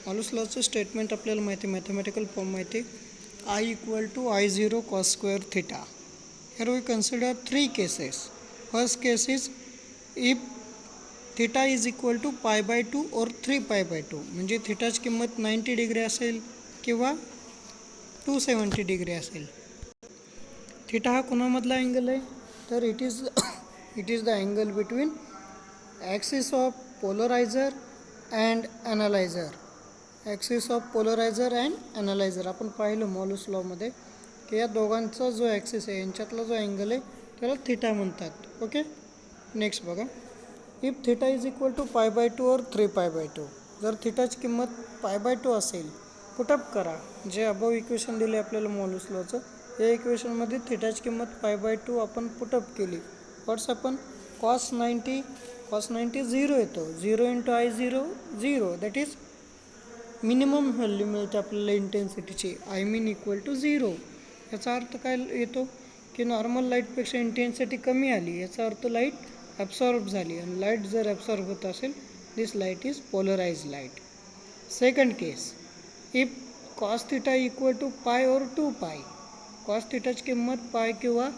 मॉलस लॉचं statement आपल्याला माहिती आहे, मॅथमॅटिकल फॉर्म माहिती आहे. I equal to I0 cos square theta. Here we consider three cases. First case is if theta is equal to pi by 2 or 3 pi by 2, म्हणजे थिटाची किंमत 90 degree असेल किंवा 270 degree असेल. थिटा हा कोणामधला अँगल आहे, तर it is the angle between axis of polarizer and analyzer. Axis of polarizer and analyzer आपण पाहिलं मॉलस लॉमध्ये की या दोघांचा जो ॲक्सिस आहे यांच्यातला जो अँगल आहे त्याला थिटा म्हणतात. ओके, नेक्स्ट बघा. If theta is equal to pi by 2 और 3 पाय बाय 2, जर थिटाची किंमत पाय बाय 2 असेल, पुटअप करा जे अबव इक्वेशन दिले आपल्याला मॉलस लॉचं. या इक्वेशनमध्ये थिटाची किंमत पाय बाय 2 आपण पुटअप केली. व्हॉट्स आपण कॉस 90 झिरो येतो. 0 into I0 0, that is minimum value मिळते आपल्याला इंटेन्सिटीची, I मीन इक्वल टू 0. याचा अर्थ काय येतो की नॉर्मल लाईटपेक्षा इंटेन्सिटी कमी आली, याचा अर्थ लाईट ॲब्सॉर्ब झाली. आणि लाईट जर ॲब्सॉर्ब होत असेल, this light is polarize light. Second case, if cos theta equal to pi और 2 पाय, कॉस थिटाची किंमत पाय किंवा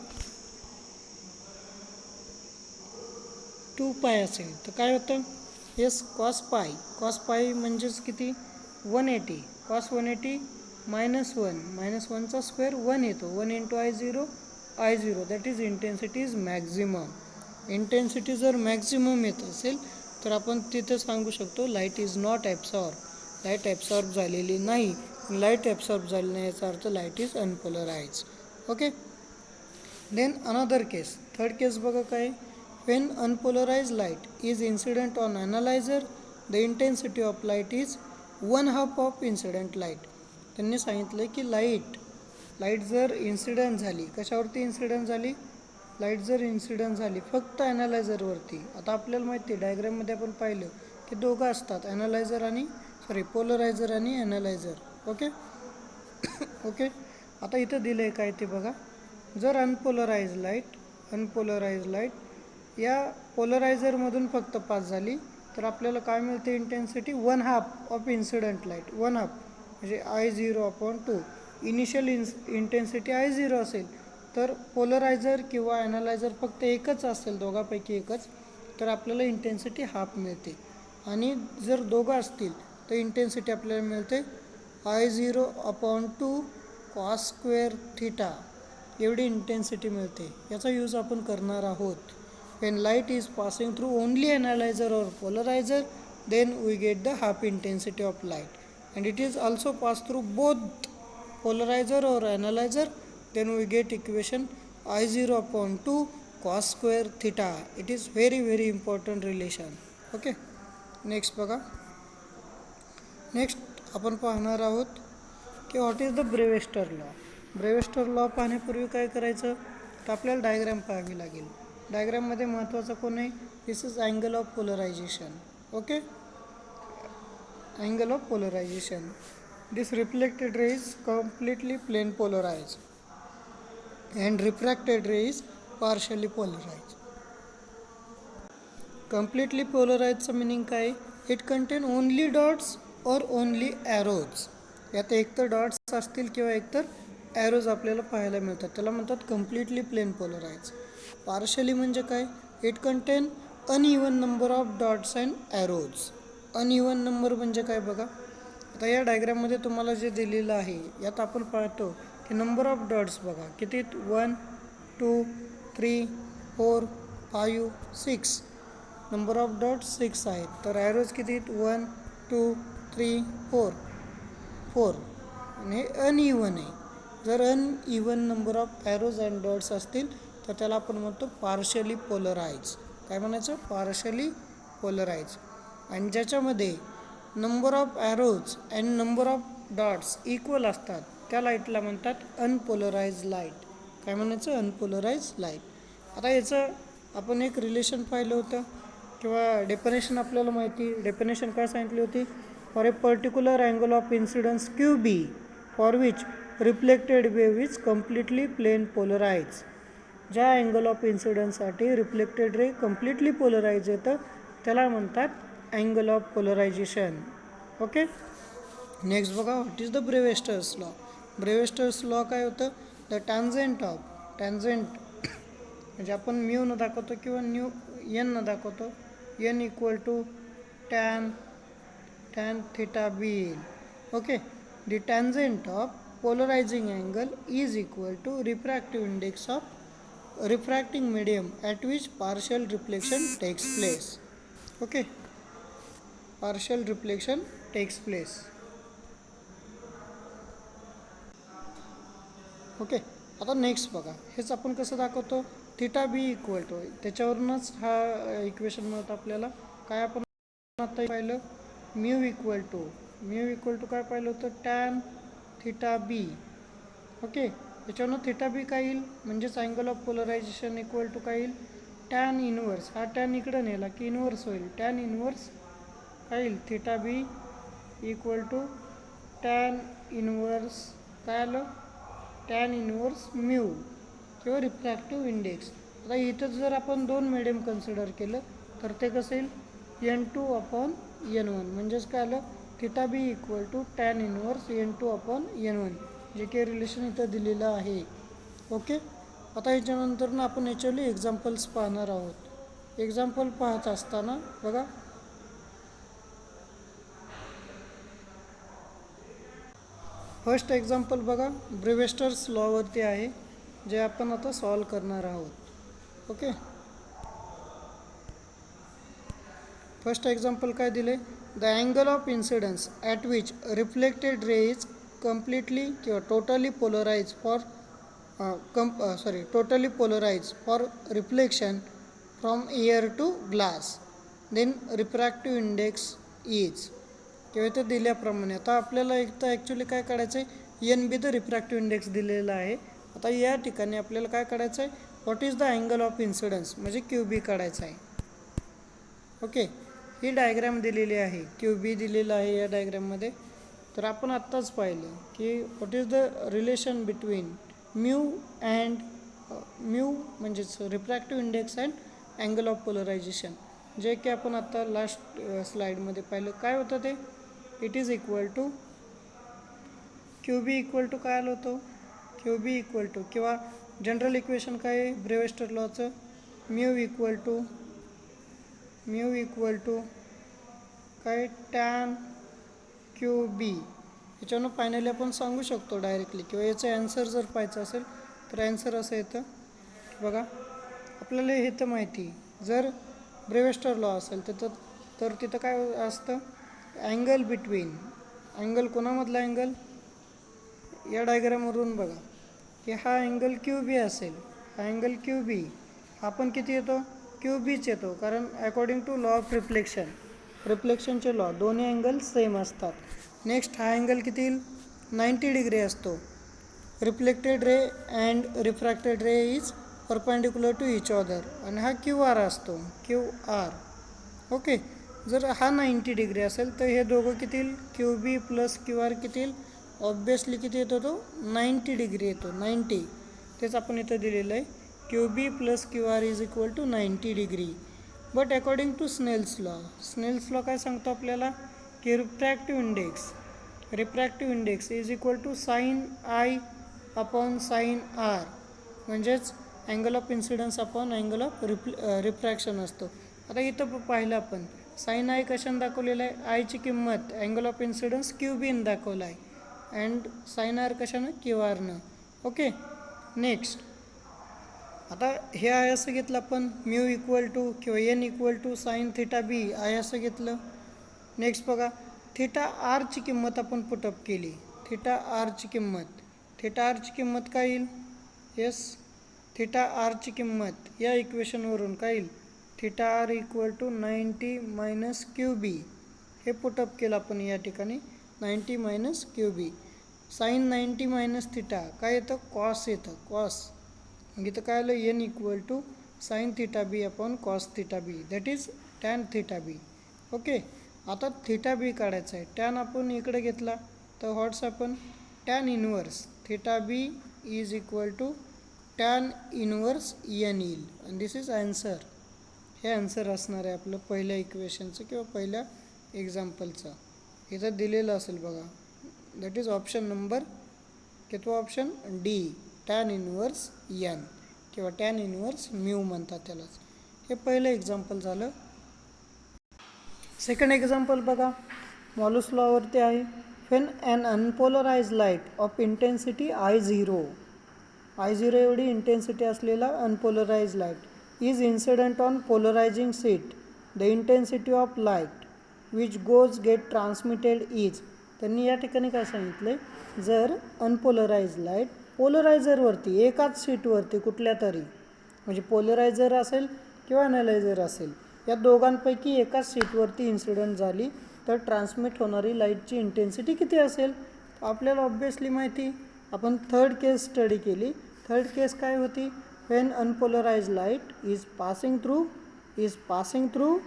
2 पाय असेल तर काय होतं, येस कॉस पाय म्हणजेच किती 180. कॉस 180 -1 चा स्क्वेअर 1 येतो. 1 into I0 that is intensity is maximum. Intensity जर मॅक्झिमम येत असेल तर आपण तिथे सांगू शकतो light is not absorb, light absorb झालेली नाही. लाईट ॲब्सॉर्ब झाली नाही याचा अर्थ light is unpolarize. Okay, then another case, third case बघा काय. when unpolarized light is incident on analyzer, the intensity of light is 1/2 of incident light. त्यांनी सांगितलं की लाईट जर इन्सिडंट झाली, कशावरती इन्सिडंट झाली, लाईट जर इन्सिडंट झाली फक्त ॲनालायझरवरती. आता आपल्याला माहिती आहे डायग्राममध्ये आपण पाहिलं की दोघं असतात, पोलरायझर आणि ॲनालायझर. ओके ओके, आता इथं दिलं आहे काय ते बघा. जर अनपोलराइज लाईट या पोलरायझरमधून फक्त पास झाली तर आपल्याला काय मिळते इंटेन्सिटी 1/2 ऑफ इन्सिडंट लाईट. 1/2 म्हणजे I0/2. इनिशियल इंटेन्सिटी I0 असेल तर पोलरायझर किंवा ॲनालायझर फक्त एकच असेल, दोघांपैकी एकच, तर आपल्याला इंटेन्सिटी हाफ मिळते. आणि जर दोघं असतील तर इंटेन्सिटी आपल्याला मिळते I0/2 कॉस स्क्वेअर थिटा, एवढी इंटेन्सिटी मिळते. याचा यूज आपण करणार आहोत. when light is passing through only analyzer or polarizer, then we get the half intensity of light. And it is also passed through both polarizer or analyzer, then we get equation I0/2 cos square theta. It is very important relation. Okay, next बघा. Next आपण पाहणार आहोत की what is the Brewster law. Brewster law पाहण्यापूर्वी काय करायचं तर आपल्याला डायग्राम पाहावी लागेल. डायग्राममध्ये महत्त्वाचं कोण आहे, this is angle of polarization. Okay, angle of polarization. This reflected ray is completely plane polarize and refracted ray is partially polarize. Completely पोलराइजचं मिनिंग काय, इट कंटेन ओनली डॉट्स और ओनली ॲरोज. यात एकतर डॉट्स असतील किंवा एकतर arrows आपल्याला पाहायला मिळतात, त्याला म्हणतात कम्प्लिटली प्लेन पोलराइज. पार्शली म्हणजे काय, it content uneven number of dots and arrows. Uneven number म्हणजे काय बघा. आता या डायग्राममध्ये तुम्हाला जे दिलेलं आहे यात आपण पाहतो की नंबर ऑफ डॉट्स बघा किती, 1 2 3 4 5 6. नंबर ऑफ डॉट्स 6 आहेत. तर ॲरोज किती, 1 2 3 4. आणि हे अनइवन आहे. जर uneven number of arrows and dots असतील तर त्याला आपण म्हणतो पार्शली पोलराइज. काय म्हणायचं, पार्शली पोलराइज. आणि ज्याच्यामध्ये number of arrows and number of dots equal असतात त्या लाईटला म्हणतात अनपोलराइज लाईट. काय म्हणायचं, अनपोलराइज लाईट. आता याचं आपण एक रिलेशन पाहिलं होतं किंवा डेफिनेशन आपल्याला माहिती. डेफिनेशन काय सांगितली होती, for a particular angle of incidence QB for which reflected wave is completely plane polarize. ज्या अँगल ऑफ इन्सिडन्ससाठी रिफ्लेक्टेड रे कम्प्लिटली पोलराइज येतं त्याला म्हणतात angle of polarization. Okay, next बघा, what is the Brewster's law. Brewster's law काय होतं, the tangent म्हणजे आपण म्यू न दाखवतो किंवा एन न दाखवतो, n equal to tan theta B येईल. Okay, the tangent of polarizing angle is equal to refractive index of refracting medium at which partial reflection takes place. Okay, partial reflection takes place. Okay, आता next बघा, हेच आपण कसं दाखवतो, theta B equal to, त्याच्यावरूनच हा equation मिळतं आपल्याला. काय आपण आता पाहिलं, म्यू इक्वल टू काय पाहिलं होतं, टॅन थिटा बी. ओके, त्याच्यावरून थिटा बी काय येईल, म्हणजेच angle of polarization equal to काय येईल, टॅन इनवर्स. हा टॅन इकडं नेला की इनवर्स होईल, टॅन इनवर्स काय येईल, theta B equal to tan inverse काय आलं, टॅन इनवर्स म्यू किंवा रिफ्रॅक्टिव्ह इंडेक्स. आता इथं जर आपण दोन मिडियम कन्सिडर केलं तर ते कसं येईल, N2/N1, म्हणजेच काय आलं, theta B equal to tan inverse N2/N1, जे काही रिलेशन इथं दिलेलं आहे. ओके, आता याच्यानंतर ना आपण याच्यावरली एक्झाम्पल्स पाहणार आहोत. एक्झाम्पल पाहत असताना बघा, फर्स्ट एक्झाम्पल बघा, ब्रेवेस्टर्स लॉवरती आहे, जे आपण आता सॉल्व करणार आहोत. ओके, फर्स्ट एक्झाम्पल काय दिले, the angle of incidence at which reflected ray is completely किंवा totally polarize for reflection from air to glass, then refractive index is, किंवा इथं दिल्याप्रमाणे. आता आपल्याला एक तर ॲक्च्युली काय काढायचं आहे, N B the refractive index दिलेला आहे. आता या ठिकाणी आपल्याला काय काढायचं आहे, what is the angle of incidence, म्हणजे क्यू बी काढायचं आहे. ओके, ही डायग्रॅम दिलेली आहे, क्यू बी दिलेलं आहे या डायग्रॅममध्ये. तर आपण आत्ताच पाहिलं की what is the relation between mu म्हणजेच refractive index and angle of polarization, जे की आपण आता लास्ट स्लाईडमध्ये पाहिलं. काय होतं ते, it is equal to Q B equal to काय आलं होतं, क्यू बी इक्वल टू किंवा जनरल इक्वेशन काय आहे ब्रेवेस्टर लॉचं, म्यू इक्वल टू काय, टॅन क्यू बी. याच्यानं फायनली आपण सांगू शकतो डायरेक्टली, किंवा याचं ॲन्सर जर पाहायचं असेल तर ॲन्सर असं येतं बघा. आपल्याला हे तर माहिती, जर ब्रेवेस्टर लॉ असेल तर तिथं काय असतं, अँगल बिटवीन, अँगल कोणामधला अँगल, या डायग्रामवरून बघा की हा अँगल क्यू बी असेल, हा अँगल क्यू बी, हा पण किती येतो, क्यू बीच येतो, कारण अकॉर्डिंग टू लॉ ऑफ रिफ्लेक्शनचे लॉ दोन्ही अँगल सेम असतात. नेक्स्ट हा अँगल किती येईल, 90 डिग्री असतो. Reflected ray and refracted ray is perpendicular to each other, आणि हा क्यू आर असतो, क्यू आर. ओके, जर हा 90 डिग्री असेल तर हे दोघं किती येईल, Q B plus Q R किती येईल, ऑब्वियसली किती येतो तो, 90 डिग्री येतो, 90. तेच आपण इथं दिलेलं आहे, Q B plus Q R is equal to 90 degree. But according to Snell's law काय सांगतो आपल्याला, की refractive index is equal to sine I upon sine R, म्हणजेच angle of incidence upon angle of refraction असतो. आता इथं पाहिलं आपण, साईन आय कशानं दाखवलेलं आहे, आयची किंमत अँगल ऑफ इन्सिडन्स क्यू बीन दाखवला आहे, अँड साईन आर कशानं, क्यू आरनं. ओके, नेक्स्ट आता हे आहे असं घेतलं आपण, म्यू इक्वल टू किंवा N equal to sine theta B आहे असं घेतलं. नेक्स्ट बघा, थिटा आरची किंमत आपण पुटअप केली, थिटा आरची किंमत काय येईल, येस, थिटा आरची किंमत या इक्वेशनवरून काय येईल, theta R equal to 90 minus Q B, हे पुटअप केलं आपण या ठिकाणी, 90 minus Q B. Sine 90 minus theta काय येतं, कॉस येतं, कॉस. मग इथं काय आलं, N equal to sine theta B upon cos theta B, that is tan theta B. Okay, आता थिटा बी काढायचं आहे, टॅन आपण इकडे घेतला तर व्हॉट्स आपण, tan inverse theta B is equal to tan inverse N येईल, आणि दिस इज ॲन्सर. हे ॲन्सर असणार आहे आपलं पहिल्या इक्वेशनचं किंवा पहिल्या एक्झाम्पलचं. इथं दिलेलं असेल बघा, दॅट इज ऑप्शन नंबर कितवा option D, tan inverse N किंवा टॅन इनवर्स म्यू म्हणतात त्यालाच. हे पहिलं एक्झाम्पल झालं. सेकंड एक्झाम्पल बघा, मॉलूस लॉवरती आहे. When an unpolarise light of intensity I0 एवढी इंटेन्सिटी असलेला unpolarise light is incident on polarising sheet, the intensity of light which goes get transmitted is. त्यांनी या ठिकाणी काय सांगितलं, जर अनपोलराइज लाईट पोलरायझरवरती एकाच सीटवरती कुठल्या तरी, म्हणजे पोलरायझर असेल किंवा ॲनालायझर असेल, या दोघांपैकी एकाच सीटवरती इन्सिडंट झाली तर ट्रान्समिट होणारी लाईटची इंटेन्सिटी किती असेल. आपल्याला ऑब्वियसली माहिती, आपण थर्ड केस स्टडी केली. थर्ड केस काय होती, when unpolarise light is passing through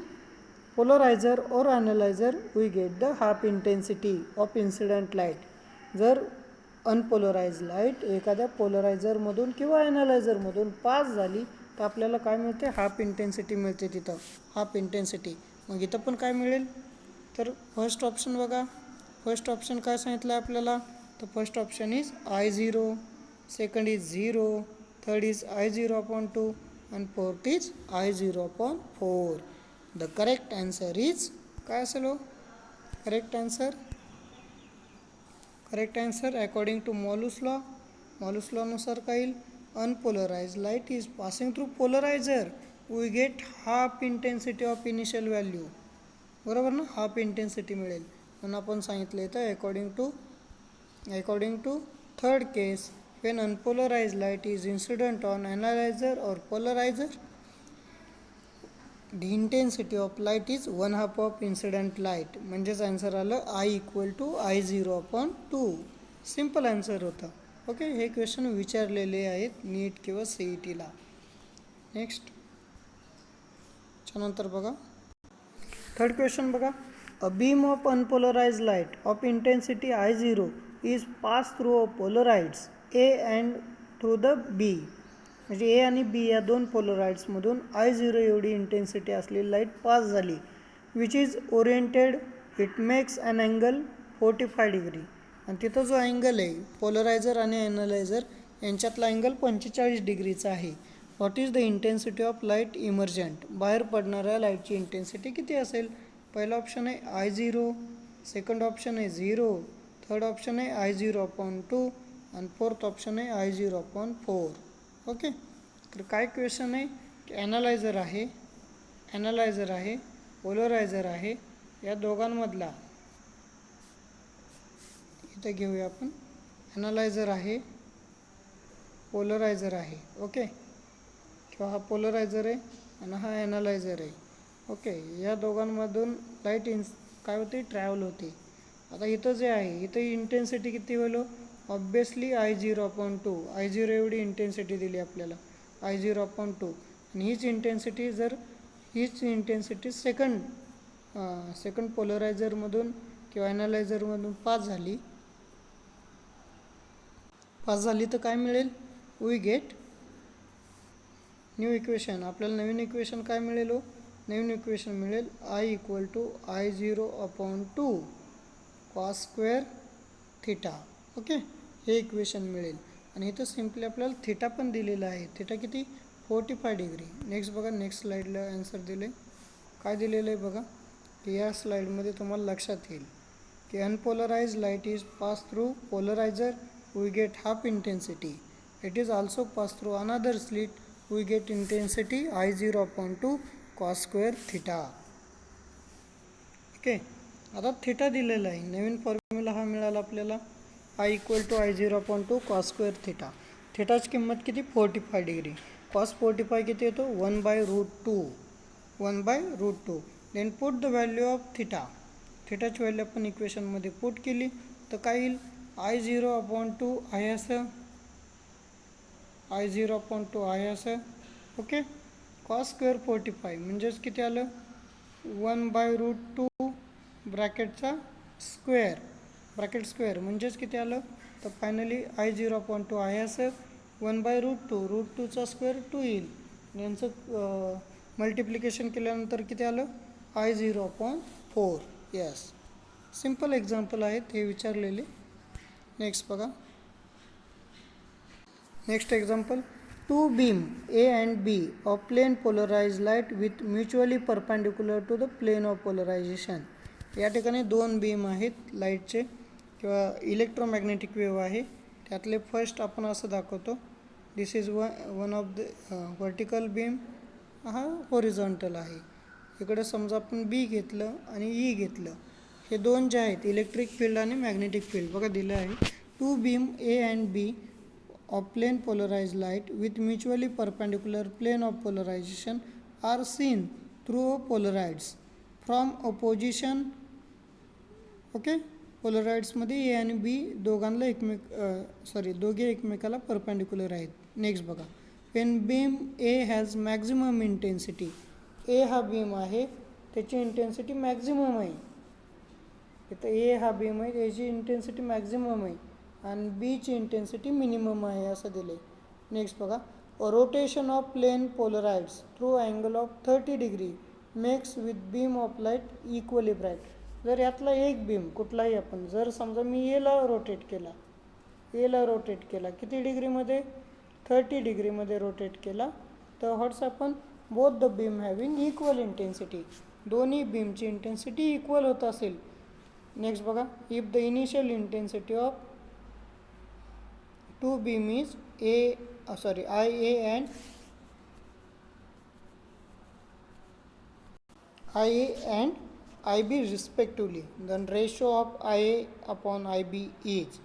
polariser और analyser we get the half intensity of incident light. जर अनपोलराइज लाईट एखाद्या पोलरायझरमधून किंवा ॲनालायझरमधून पास झाली तर आपल्याला काय मिळते, हाफ इंटेन्सिटी मिळते तिथं, हाफ इंटेन्सिटी. मग इथं पण काय मिळेल, तर फर्स्ट ऑप्शन बघा, फर्स्ट ऑप्शन काय सांगितलं आहे आपल्याला, तर first option is I0, second is 0, third is I0/2 आणि fourth is I0/4. The correct answer is काय असेल हो, correct answer according to Malus लॉनुसार काय येईल, unpolarise light is passing through polariser we get half intensity of initial value. बरोबर ना, half intensity मिळेल. म्हणून आपण सांगितलं इथं according to third case, Wien unpolarise light is incident on analyser और polariser, the intensity of light is 1/2 of incident light. म्हणजेच answer आलं I=I0/2. सिम्पल आन्सर होता. ओके, हे क्वेश्चन विचारलेले आहेत नीट किंवा CETला. नेक्स्ट त्यानंतर बघा, थर्ड क्वेश्चन बघा, a beam of unpolarise light of intensity I0 is pass through a polaroids A and through the B. म्हणजे ए आणि बी या दोन पोलराइड्समधून I0 एवढी इंटेन्सिटी असलेली लाईट पास झाली, which is oriented, it makes an angle 45 degree. आणि तिथं जो अँगल आहे पोलरायझर आणि ॲनालायझर यांच्यातला अँगल 45 डिग्रीचा आहे. What is the intensity of light emergent, बाहेर पडणाऱ्या लाईटची इंटेन्सिटी किती असेल. पहिला ऑप्शन आहे I0, सेकंड ऑप्शन आहे 0, थर्ड ऑप्शन आहे I0/2 आणि फोर्थ ऑप्शन आहे I0/4. ओके, तर काय क्वेश्चन आहे की ॲनालायझर आहे, पोलरायझर आहे, या दोघांमधला, इथं घेऊया आपण, ॲनालायझर आहे, पोलरायझर आहे. ओके, किंवा हा पोलरायझर आहे आणि हा ॲनालायझर आहे. ओके, या दोघांमधून लाईट काय होते, ट्रॅव्हल होते. आता इथं जे आहे इथं इंटेन्सिटी किती होईल, ऑब्वियसली I0/2. I0 एवढी इंटेन्सिटी दिली आपल्याला, I0/2. आणि हीच इंटेन्सिटी सेकंड पोलरायझरमधून किंवा ॲनालायझरमधून पास झाली तर काय मिळेल, वी गेट न्यू इक्वेशन. आपल्याला नवीन इक्वेशन काय मिळेल, नवीन इक्वेशन मिळेल I=I0/2 cos² थिटा. ओके, हे इक्वेशन मिळेल. आणि इथं सिम्पली आपल्याला थिटा पण दिलेला आहे, थिटा किती, 45 डिग्री. नेक्स्ट बघा, नेक्स्ट स्लाईडला आन्सर दिले, काय दिलेलं आहे बघा, की या स्लाईडमध्ये तुम्हाला लक्षात येईल की unpolarise light is pass through polariser we get half intensity, it is also pass through another slit we get intensity I0/2 cos² theta. Okay, आता थिटा दिलेला आहे, नवीन फॉर्म्युला हा मिळाला आपल्याला, I=I0/2 cos² थिटा. थिटाची किंमत किती, 45 डिग्री. cos 45 किती येतो, 1/√2. Then put the value of थिटाची व्हॅल्यू आपण इक्वेशनमध्ये पुट केली तर काय येईल, I0/2 आहे असं, ओके, cos² 45 म्हणजेच किती आलं, 1/√2 ब्रॅकेट स्क्वेअर म्हणजेच किती आलं, तर फायनली I0/2 आहे असं 1/√2, √2चा स्क्वेअर 2 येईल. यांचं मल्टिप्लिकेशन केल्यानंतर किती आलं, I0/4. यस, सिम्पल एक्झाम्पल आहेत हे विचारलेले. नेक्स्ट बघा. Next example, two beam A and B of plane polarize light with mutually perpendicular to the plane of polarization. या ठिकाणी दोन बीम आहेत लाईटचे किंवा इलेक्ट्रोमॅग्नेटिक वेव्ह आहे. त्यातले फर्स्ट आपण असं दाखवतो, this is one of the vertical beam, हा हॉरिझॉन्टल आहे. इकडे समजा आपण बी घेतलं आणि ई घेतलं, हे दोन जे आहेत इलेक्ट्रिक फील्ड आणि मॅग्नेटिक फील्ड बघा दिलं आहे. Two beam A and B of plane polarized light with mutually perpendicular plane of polarization are seen through polarides from opposition. Okay, पोलराइड्समध्ये ए आणि बी दोघांना दोघे एकमेकाला परपेंडिक्युलर आहेत. नेक्स्ट बघा, when beam A has maximum intensity. A हा beam आहे, त्याची इंटेन्सिटी मॅक्झिमम आहे. इथं ए हा बीम आहे, याची इंटेन्सिटी मॅक्झिमम आहे आणि बीची इंटेन्सिटी मिनिमम आहे असं दिले. नेक्स्ट बघा, rotation of plane polaroids through angle of 30 degree makes with beam of light equally bright. जर यातला एक बीम कुठलाही आपण जर समजा मी एला रोटेट केला किती डिग्रीमध्ये, 30 डिग्रीमध्ये रोटेट केला, तर व्हॉट्स आपण both the beam having equal intensity. दोन्ही बीमची इंटेन्सिटी इक्वल होत असेल. नेक्स्ट बघा, if the initial intensity of two beam is IA and IB respectively, then ratio of IA upon IB is.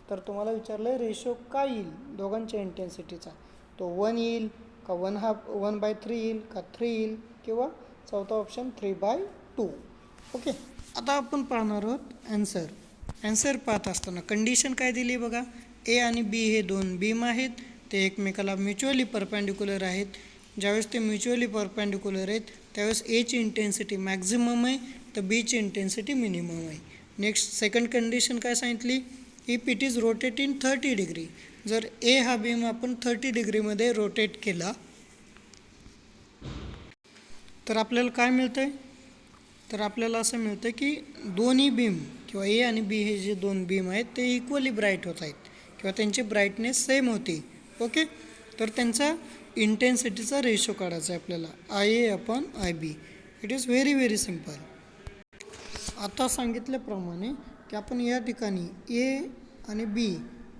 तर तुम्हाला विचारलं रेशो काय येईल दोघांच्या इंटेन्सिटीचा, तो 1 येईल का 1/3 येईल का 3 येईल किंवा चौथा ऑप्शन 3/2. ओके, आता आपण पाहणार आहोत ॲन्सर पाहत असताना कंडिशन काय दिली बघा. ए आणि बी हे दोन बीम आहेत, ते एकमेकाला म्युच्युअली परपॅन्डिक्युलर आहेत. ज्यावेळेस ते म्युच्युअली परपॅन्डिक्युलर आहेत त्यावेळेस एची इंटेन्सिटी मॅक्झिमम आहे तर बीची इंटेन्सिटी मिनिमम आहे. नेक्स्ट सेकंड कंडिशन काय सांगितली, if it is rotate in 30 degree. जर ए हा बीम आपण 30 डिग्रीमध्ये रोटेट केला तर आपल्याला काय मिळतं आहे, तर आपल्याला असं मिळतं की दोन्ही बीम किंवा ए आणि बी हे जे दोन बीम आहेत ते इक्वली ब्राईट होत आहेत किंवा त्यांची ब्राईटनेस सेम होती. ओके, तर त्यांचा इंटेन्सिटीचा रेशो काढायचा आहे आपल्याला, IA/IB. It is very simple. आता सांगितल्याप्रमाणे की आपण या ठिकाणी ए आणि बी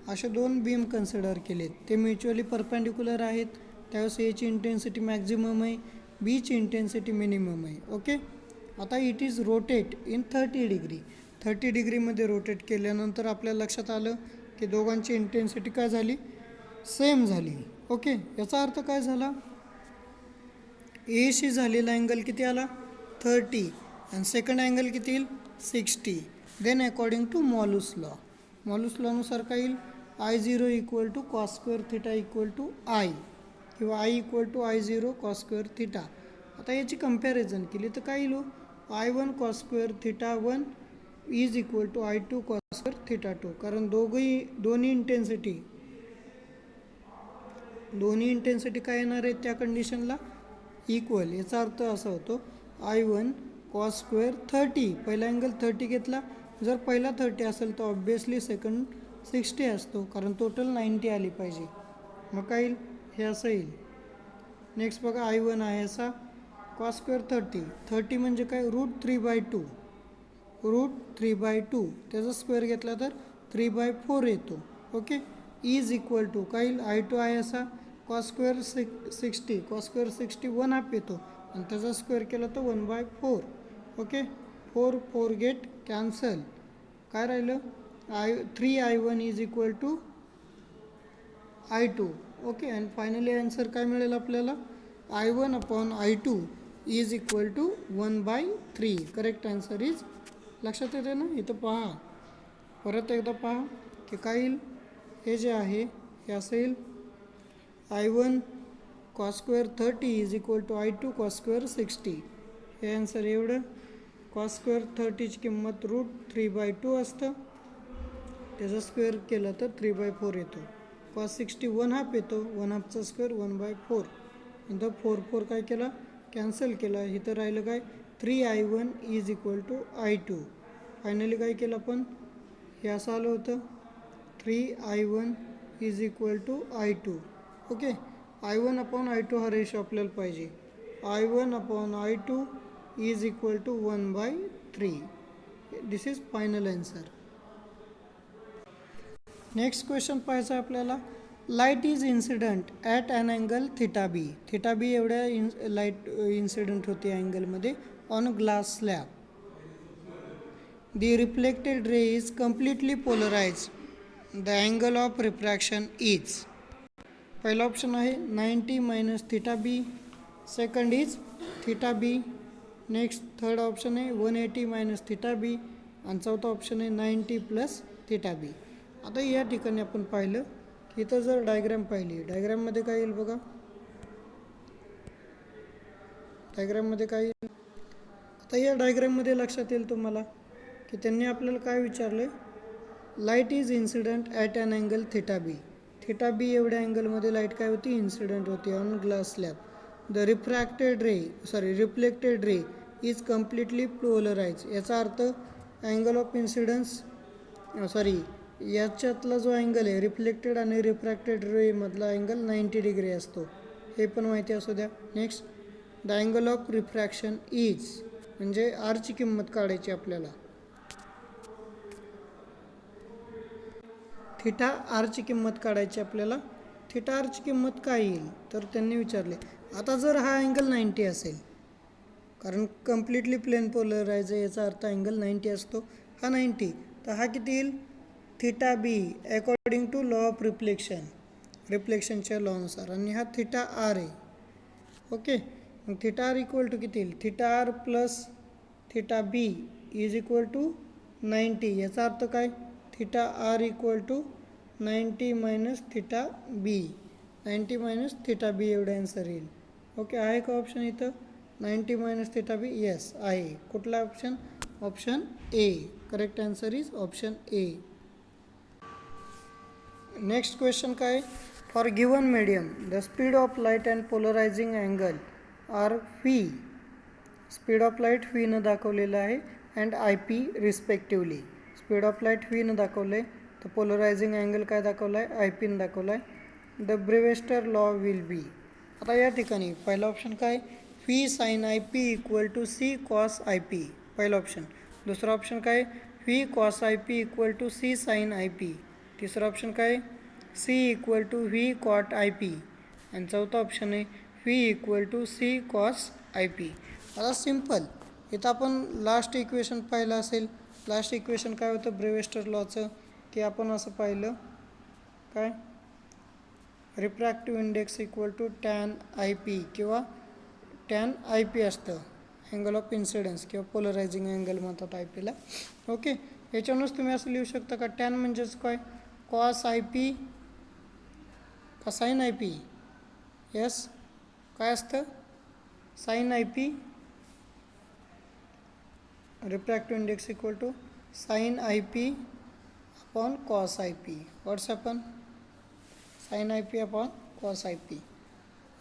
असे दोन बीम कन्सिडर केलेत, ते म्युच्युअली परपॅन्डिक्युलर आहेत. त्यावेळेस एची इंटेन्सिटी मॅक्झिमम आहे, बीची इंटेन्सिटी मिनिमम आहे. ओके, आता it is rotate in 30 degree. 30 डिग्रीमध्ये रोटेट केल्यानंतर आपल्या लक्षात आलं की दोघांची इंटेन्सिटी काय झाली, सेम झाली. ओके, याचा अर्थ काय झाला, एशी झालेला अँगल किती आला 30 आणि सेकंड अँगल किती येईल 60. देन अकॉर्डिंग टू मॉलूस लॉनुसार काय येईल, I0 = cos² θ = I किंवा I = I0 cos² θ. आता याची कंपॅरिझन केली तर काय येईल, I1 cos² θ1 is equal to I2 cos² θ2. कारण दोन्ही इंटेन्सिटी काय येणार आहे त्या कंडिशनला इक्वल. याचा अर्थ असा होतो I1 cos² 30, पहिला अँगल 30 घेतला, जर पहिला 30 असेल तर ऑब्वियसली सेकंड 60 असतो कारण टोटल 90 आली पाहिजे. मग काय येईल, हे असं येईल. नेक्स्ट बघा, I1 आहे असा cos² 30 म्हणजे काय, √3/2 त्याचा स्क्वेअर घेतला तर 3/4 येतो. ओके, इज इक्वल टू काय येईल, I2 आहे असा cos² 60 1/2 येतो आणि त्याचा स्क्वेअर केला तर 1/4. ओके, 4 गेट कॅन्सल, काय राहिलं 3I1 is equal to I2. Okay, आणि फायनली आन्सर काय मिळेल आपल्याला, I1/I2 is equal to 1/3. Correct answer is, लक्षात येते ना. इथं पहा, परत एकदा पहा की काय येईल, हे जे आहे हे असं येईल, I1 cos² 30 is equal to I2 cos² 60. हे आन्सर एवढं. cos² 30ची किंमत √3/2 असतं, त्याचा स्क्वेअर केलं तर 3/4 येतो. cos 60 1/2 येतो, 1/2चा स्क्वेअर 1/4. नंतर 4 काय केला, कॅन्सल केला. इथं राहिलं काय, 3I1 is equal to I2. Finally काय केलं आपण, हे असं आलं होतं 3i1 is equal to I2. Okay, I1 upon I2 हा रेशो आपल्याला पाहिजे. I1 upon I2 is equal to 1/3. This is final answer. Next question पाहायचा आहे आपल्याला. Light is incident at an angle theta B. Theta B एवढ्या light incident होती अँगलमध्ये on glass slab. The reflected ray is completely polarized. The angle of refraction is. पहिला option आहे 90 minus theta B. Second is theta B. Next third option आहे 180 minus theta बी. आणि चौथा option आहे 90 plus theta बी. आता या ठिकाणी आपण पाहिलं की इथं जर डायग्रॅम पाहिली, डायग्रॅममध्ये काय येईल बघा. डायग्रॅममध्ये काय येईल, आता या डायग्रॅममध्ये लक्षात येईल तुम्हाला की त्यांनी आपल्याला काय विचारलं. Light is incident at an angle theta B. Theta B एवढ्या अँगलमध्ये लाईट काय होती, इन्सिडंट होती on glass slab. The reflected ray is completely polarise. याचा अर्थ अँगल ऑफ इन्सिडन्स याच्यातला जो अँगल आहे रिफ्लेक्टेड आणि रिफ्रॅक्टेड रेमधला अँगल 90 डिग्री असतो, हे पण माहिती असू द्या. Next the angle of refraction is, म्हणजे आरची किंमत काढायची आपल्याला. थिटा आरची किंमत काढायची आपल्याला. थिटा आरची किंमत काय येईल तर त्यांनी विचारले. आता जर हा अँगल 90 असेल, कारण कम्प्लिटली प्लेन पोलराइज आहे, याचा अर्थ अँगल 90 असतो. हा 90, तर हा किती येईल, theta B according to law of रिफ्लेक्शनच्या लॉनुसार. आणि हा थिटा आर आहे. ओके, मग थिटा आर इक्वल टू किती येईल, theta R plus theta B is equal to 90. याचा अर्थ काय, theta R equal to 90 minus theta B. 90 minus theta B एवढा आन्सर येईल. ओके, आहे का ऑप्शन इथं 90 मायनस थिटा बी? येस आहे. कुठला option, option A. Correct answer is option A. Next question काय, for given medium the speed of light and polarising angle are phi. Speed of light फीनं दाखवलेलं आहे and I P respectively. Speed of light फीनं दाखवलं आहे, तर पोलरायझिंग angle काय दाखवला आहे, आय पीनं दाखवला आहे. The Brewster law will be. आता या ठिकाणी पहिला ऑप्शन काय, phi sine I P equal to C cos I P. पहिला ऑप्शन. दुसरा ऑप्शन काय, phi cos I P equal to C sine I P. तिसरा ऑप्शन काय, C equal to V cot I P. आणि चौथा ऑप्शन आहे phi equal to C cos I P. आता सिम्पल, इथं आपण लास्ट इक्वेशन पाहिलं असेल. लास्ट इक्वेशन काय होतं ब्रेवेस्टर लॉचं, की आपण असं पाहिलं काय, refractive index equal to tan I P किंवा टॅन आय पी असतं, अँगल ऑफ इन्सिडन्स किंवा पोलरायझिंग अँगल म्हणतात आय पीला. ओके, याच्यावरूनच तुम्ही असं लिहू शकता का, टॅन म्हणजेच काय, कॉस आय पी का साईन आय पी. यस, काय असतं, sine I P. Refractive index equal to sine I P upon cos I P. What's happen, sine I P upon cos I P.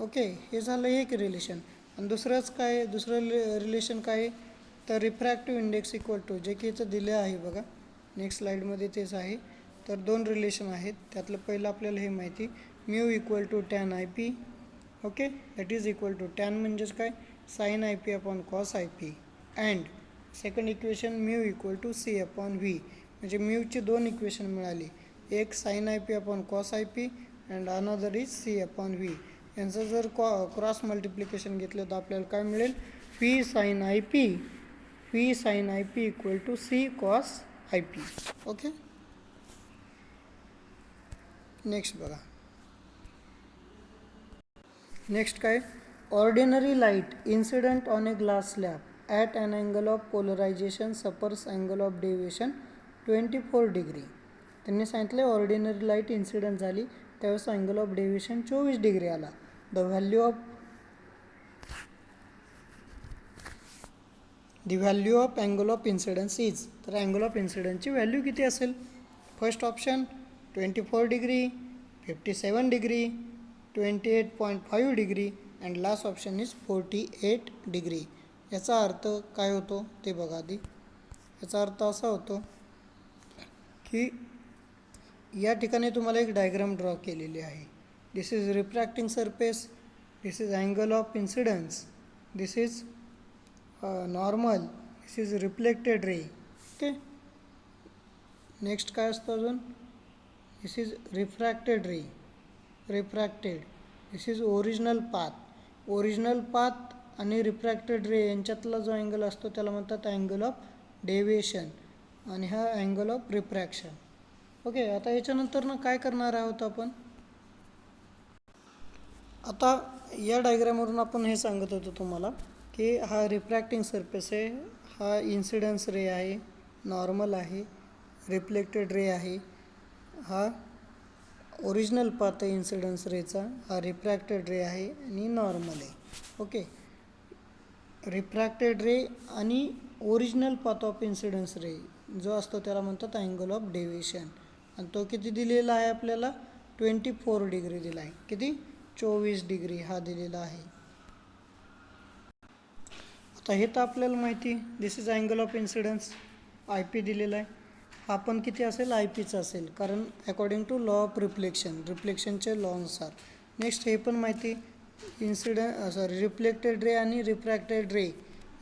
Okay, हे झालं एक relation. आणि दुसरंच काय, दुसरं रिलेशन काय, तर रिफ्रॅक्टिव्ह इंडेक्स इक्वल टू, जे की इथं दिलं आहे बघा नेक्स्ट स्लाईडमध्ये तेच आहे. तर दोन रिलेशन आहेत, त्यातलं पहिलं आपल्याला हे माहिती, mu equal to tan I P. Okay, that is equal to tan म्हणजेच काय, sine I P upon cos I P. And second equation mu equal to C upon V. म्हणजे म्यूची दोन इक्वेशन मिळाली, एक sine I P upon cos I P and another is C upon V. यांचं जर cross multiplication घेतलं तर आपल्याला काय मिळेल, phi sine I P. Phi sine I P equal to C cos I P. Okay, next बघा. Next काय, ordinary light incident on a glass slab at an angle of polarization suffers angle of deviation 24 degree. त्यांनी सांगितलं ordinary light incident झाली त्यावेळेस angle of deviation 24 degree आला. The value of angle of incidence is. तर angle of इन्सिडन्सची value किती असेल, first option 24 degree, 57 degree, 28.5 degree and last option is 48 degree. याचा अर्थ काय होतो ते बघा आधी. याचा अर्थ असा होतो की या ठिकाणी तुम्हाला एक डायग्राम ड्रॉ केलेली आहे. This is refracting surface, this is angle of incidence, this is normal, this is reflected ray. Okay, next काय असतं अजून, this is refracted ray, refracted, this is original path. Original path आणि refracted ray यांच्यातला जो angle असतो त्याला म्हणतात angle of deviation आणि हा अँगल ऑफ रिफ्रॅक्शन. ओके, आता याच्यानंतर ना काय करणार आहोत आपण, आता या डायग्रामवरून आपण हे सांगत होतो तुम्हाला की हा रिफ्रॅक्टिंग सरफेस आहे, हा इन्सिडन्स रे आहे, नॉर्मल आहे, रिफ्लेक्टेड रे आहे, हा ओरिजिनल पाथ आहे इन्सिडन्स रेचा, हा रिफ्रॅक्टेड रे आहे आणि नॉर्मल आहे. ओके, रिफ्रॅक्टेड रे आणि ओरिजिनल पाथ ऑफ इन्सिडन्स रे जो असतो त्याला म्हणतात अँगल ऑफ डेविएशन आणि तो किती दिलेला आहे आपल्याला, 24 डिग्री दिला आहे. किती, 24 डिग्री हा दिलेला आहे. आता हे तर आपल्याला माहिती, this is angle of incidence, I P दिलेला आहे. हा पण किती असेल, आय पीचा असेल, कारण अकॉर्डिंग टू लॉ ऑफ रिफ्लेक्शनच्या लॉनुसार. नेक्स्ट हे पण माहिती, रिफ्लेक्टेड रे आणि रिफ्रॅक्टेड रे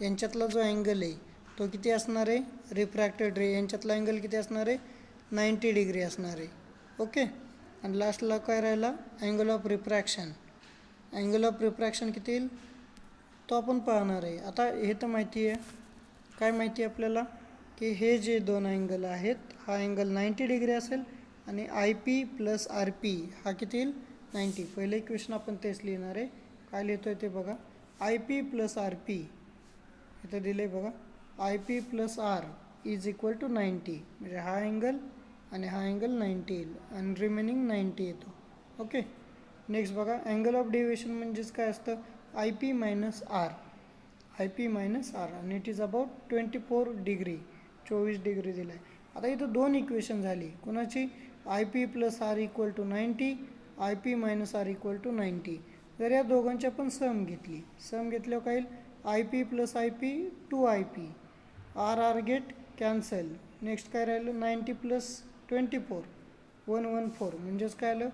यांच्यातला जो अँगल आहे तो किती असणार आहे, रिफ्रॅक्टेड रे यांच्यातला अँगल किती असणार आहे, 90 डिग्री असणार आहे. ओके, आणि लास्टला काय राहिला, angle of refraction. Angle of refraction किती येईल तो आपण पाहणार आहे. आता हे तर माहिती आहे, काय माहिती आहे आपल्याला की हे जे दोन अँगल आहेत, हा अँगल 90 डिग्री असेल आणि I P plus R P हा किती येईल, 90. पहिलं इक्वेशन आपण तेच लिहिणार आहे. काय लिहितो आहे ते बघा, I P plus R P इथं दिलं आहे बघा, I P plus R is equal to 90, म्हणजे हा अँगल आणि हा अँगल 90 येईल आणि रिमेनिंग 90 येतो. ओके, नेक्स्ट बघा, अँगल ऑफ डेविएशन म्हणजेच काय असतं, I P minus R, I P minus R आणि it is about 24 degree, 24 degree दिला आहे. आता इथं दोन इक्वेशन झाली, कोणाची, I P plus R equal to 90, I P minus R equal to 90. जर या दोघांच्या पण सम घेतल्यावर काय येईल, I P plus I P 2 I P, R R get cancel. Next काय राहिलं, 90 प्लस 24 114, म्हणजेच काय आलं,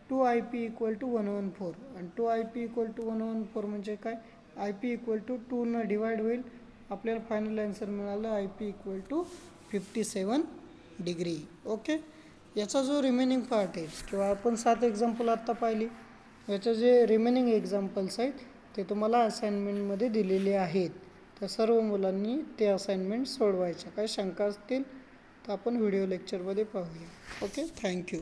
2 आय पी इक्वल टू 114 आणि 2 आय पी इक्वल टू 114 म्हणजे काय, आय पी इक्वल टू 2 न डिवाइड होईल, आपल्याला फायनल आन्सर मिळालं I P equal to 57 degree. Okay, याचा जो रिमेनिंग पार्ट आहे किंवा आपण 7 एक्झाम्पल आत्ता पाहिली, याचे जे रिमेनिंग एक्झाम्पल्स आहेत ते तुम्हाला असाइनमेंटमध्ये दिलेले आहेत. तर सर्व मुलांनी ते असाइनमेंट सोडवायच्या. काही शंका असतील तर आपण व्हिडिओ लेक्चरमध्ये पाहूया. Okay, thank you.